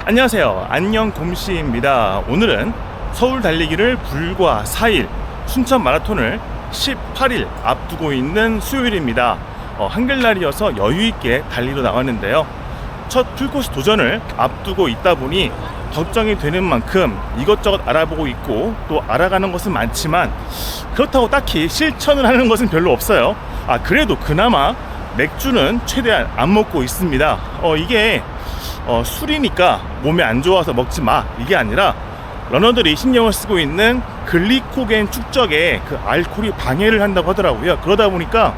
안녕하세요. 안녕 곰씨입니다. 오늘은 서울 달리기를 불과 4일, 춘천 마라톤을 18일 앞두고 있는 수요일입니다. 한글날이어서 여유있게 달리러 나왔는데요. 첫 풀코스 도전을 앞두고 있다 보니 걱정이 되는 만큼 이것저것 알아보고 있고, 또 알아가는 것은 많지만 그렇다고 딱히 실천을 하는 것은 별로 없어요. 그래도 그나마 맥주는 최대한 안 먹고 있습니다. 이게 술이니까 몸에 안 좋아서 먹지 마, 이게 아니라 러너들이 신경을 쓰고 있는 글리코겐 축적에 그 알코올이 방해를 한다고 하더라고요. 그러다 보니까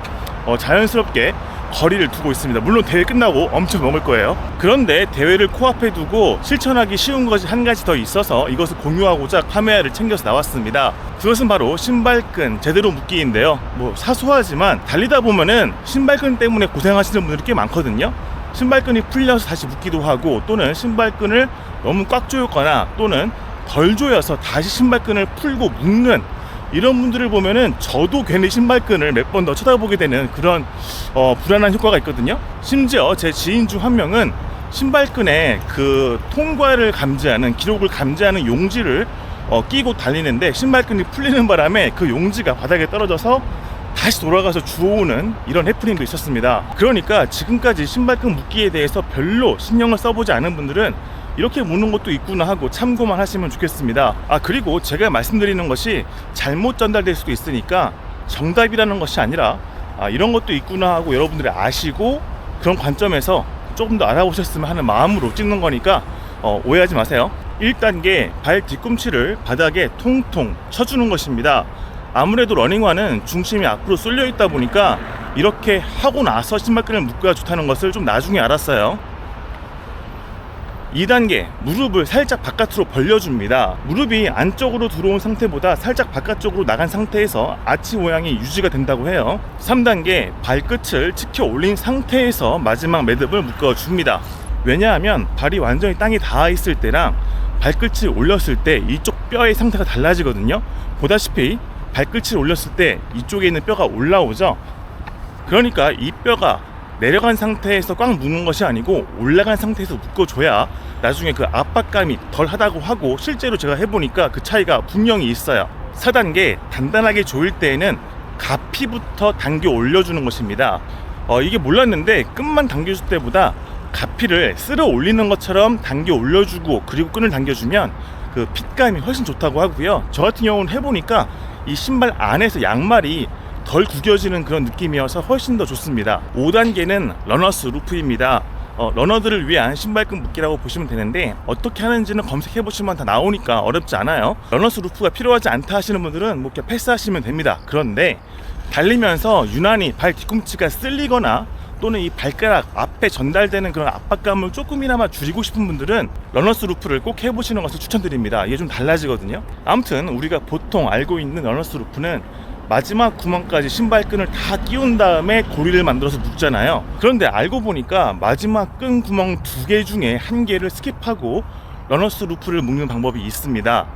자연스럽게 거리를 두고 있습니다. 물론 대회 끝나고 엄청 먹을 거예요. 그런데 대회를 코앞에 두고 실천하기 쉬운 것이 한 가지 더 있어서 이것을 공유하고자 카메라를 챙겨서 나왔습니다. 그것은 바로 신발끈 제대로 묶기인데요. 사소하지만 달리다 보면은 신발끈 때문에 고생하시는 분들이 꽤 많거든요. 신발끈이 풀려서 다시 묶기도 하고, 또는 신발끈을 너무 꽉 조였거나 또는 덜 조여서 다시 신발끈을 풀고 묶는 이런 분들을 보면은 저도 괜히 신발끈을 몇 번 더 쳐다보게 되는 그런 불안한 효과가 있거든요. 심지어 제 지인 중 한 명은 신발끈에 그 통과를 감지하는, 기록을 감지하는 용지를 끼고 달리는데 신발끈이 풀리는 바람에 그 용지가 바닥에 떨어져서 다시 돌아가서 주워오는 이런 해프닝도 있었습니다. 그러니까 지금까지 신발끈 묶기에 대해서 별로 신경을 써보지 않은 분들은 이렇게 묶는 것도 있구나 하고 참고만 하시면 좋겠습니다. 그리고 제가 말씀드리는 것이 잘못 전달될 수도 있으니까 정답이라는 것이 아니라 이런 것도 있구나 하고 여러분들이 아시고 그런 관점에서 조금 더 알아보셨으면 하는 마음으로 찍는 거니까 오해하지 마세요. 1단계 발 뒤꿈치를 바닥에 통통 쳐주는 것입니다. 아무래도 러닝화는 중심이 앞으로 쏠려 있다 보니까 이렇게 하고 나서 신발끈을 묶어야 좋다는 것을 좀 나중에 알았어요. 2단계 무릎을 살짝 바깥으로 벌려줍니다. 무릎이 안쪽으로 들어온 상태보다 살짝 바깥쪽으로 나간 상태에서 아치 모양이 유지가 된다고 해요. 3단계 발끝을 치켜 올린 상태에서 마지막 매듭을 묶어줍니다. 왜냐하면 발이 완전히 땅에 닿아 있을 때랑 발끝을 올렸을 때 이쪽 뼈의 상태가 달라지거든요. 보다시피 발끝을 올렸을 때 이쪽에 있는 뼈가 올라오죠. 그러니까 이 뼈가 내려간 상태에서 꽉 묶는 것이 아니고 올라간 상태에서 묶어줘야 나중에 그 압박감이 덜 하다고 하고, 실제로 제가 해보니까 그 차이가 분명히 있어요. 4단계 단단하게 조일 때에는 가피부터 당겨 올려주는 것입니다. 이게 몰랐는데 끈만 당겨줄 때보다 가피를 쓸어 올리는 것처럼 당겨 올려주고 그리고 끈을 당겨주면 그 핏감이 훨씬 좋다고 하고요. 저 같은 경우는 해보니까 이 신발 안에서 양말이 덜 구겨지는 그런 느낌이어서 훨씬 더 좋습니다. 5단계는 러너스 루프입니다. 러너들을 위한 신발끈 묶기라고 보시면 되는데, 어떻게 하는지는 검색해 보시면 다 나오니까 어렵지 않아요. 러너스 루프가 필요하지 않다 하시는 분들은 그냥 패스하시면 됩니다. 그런데 달리면서 유난히 발 뒤꿈치가 쓸리거나 또는 이 발가락 앞에 전달되는 그런 압박감을 조금이나마 줄이고 싶은 분들은 러너스 루프를 꼭 해보시는 것을 추천드립니다. 이게 좀 달라지거든요. 아무튼 우리가 보통 알고 있는 러너스 루프는 마지막 구멍까지 신발끈을 다 끼운 다음에 고리를 만들어서 묶잖아요. 그런데 알고 보니까 마지막 끈 구멍 2개 중에 1개를 스킵하고 러너스 루프를 묶는 방법이 있습니다.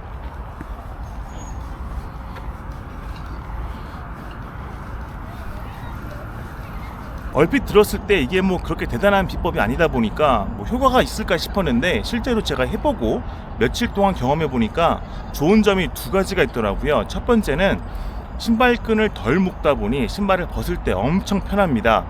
얼핏 들었을 때 이게 그렇게 대단한 비법이 아니다 보니까 효과가 있을까 싶었는데, 실제로 제가 해보고 며칠 동안 경험해 보니까 좋은 점이 2가지가 있더라고요. 첫 번째는 신발끈을 덜 묶다 보니 신발을 벗을 때 엄청 편합니다.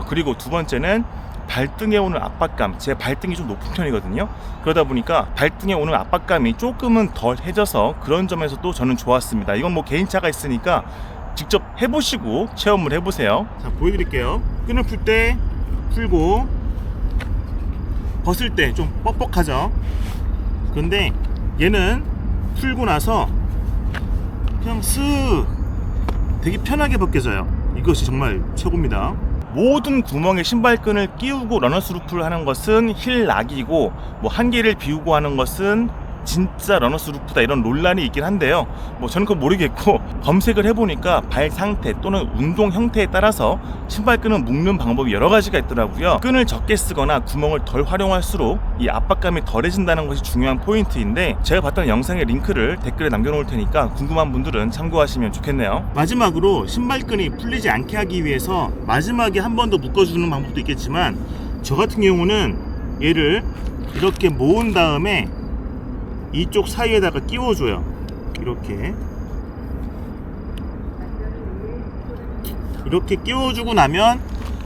그리고 2번째는 발등에 오는 압박감, 제 발등이 좀 높은 편이거든요. 그러다 보니까 발등에 오는 압박감이 조금은 덜 해져서 그런 점에서도 저는 좋았습니다. 이건 개인차가 있으니까 직접 해보시고 체험을 해보세요. 자, 보여드릴게요. 끈을 풀 때 풀고 벗을 때 좀 뻑뻑하죠. 그런데 얘는 풀고 나서 그냥 쓱 되게 편하게 벗겨져요. 이것이 정말 최고입니다. 모든 구멍에 신발끈을 끼우고 러너스 루프를 하는 것은 힐락이고, 1개를 비우고 하는 것은 진짜 러너스 루프다, 이런 논란이 있긴 한데요. 저는 그거 모르겠고, 검색을 해보니까 발 상태 또는 운동 형태에 따라서 신발끈을 묶는 방법이 여러 가지가 있더라고요. 끈을 적게 쓰거나 구멍을 덜 활용할수록 이 압박감이 덜해진다는 것이 중요한 포인트인데, 제가 봤던 영상의 링크를 댓글에 남겨놓을 테니까 궁금한 분들은 참고하시면 좋겠네요. 마지막으로 신발끈이 풀리지 않게 하기 위해서 마지막에 한 번 더 묶어주는 방법도 있겠지만, 저 같은 경우는 얘를 이렇게 모은 다음에 이쪽 사이에다가 끼워줘요. 이렇게 끼워주고 나면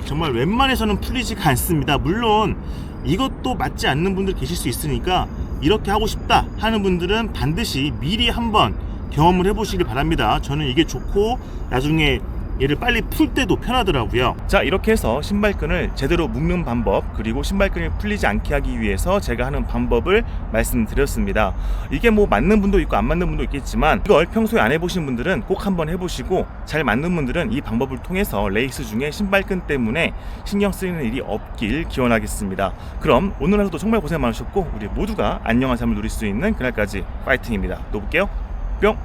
정말 웬만해서는 풀리지가 않습니다. 물론 이것도 맞지 않는 분들 계실 수 있으니까 이렇게 하고 싶다 하는 분들은 반드시 미리 한번 경험을 해보시길 바랍니다. 저는 이게 좋고 나중에 얘를 빨리 풀 때도 편하더라고요. 자, 이렇게 해서 신발끈을 제대로 묶는 방법, 그리고 신발끈이 풀리지 않게 하기 위해서 제가 하는 방법을 말씀드렸습니다. 이게 뭐 맞는 분도 있고 안 맞는 분도 있겠지만 이걸 평소에 안 해보신 분들은 꼭 한번 해보시고, 잘 맞는 분들은 이 방법을 통해서 레이스 중에 신발끈 때문에 신경 쓰이는 일이 없길 기원하겠습니다. 그럼 오늘 하루도 정말 고생 많으셨고 우리 모두가 안녕한 삶을 누릴 수 있는 그날까지 파이팅입니다. 또 볼게요. 뿅.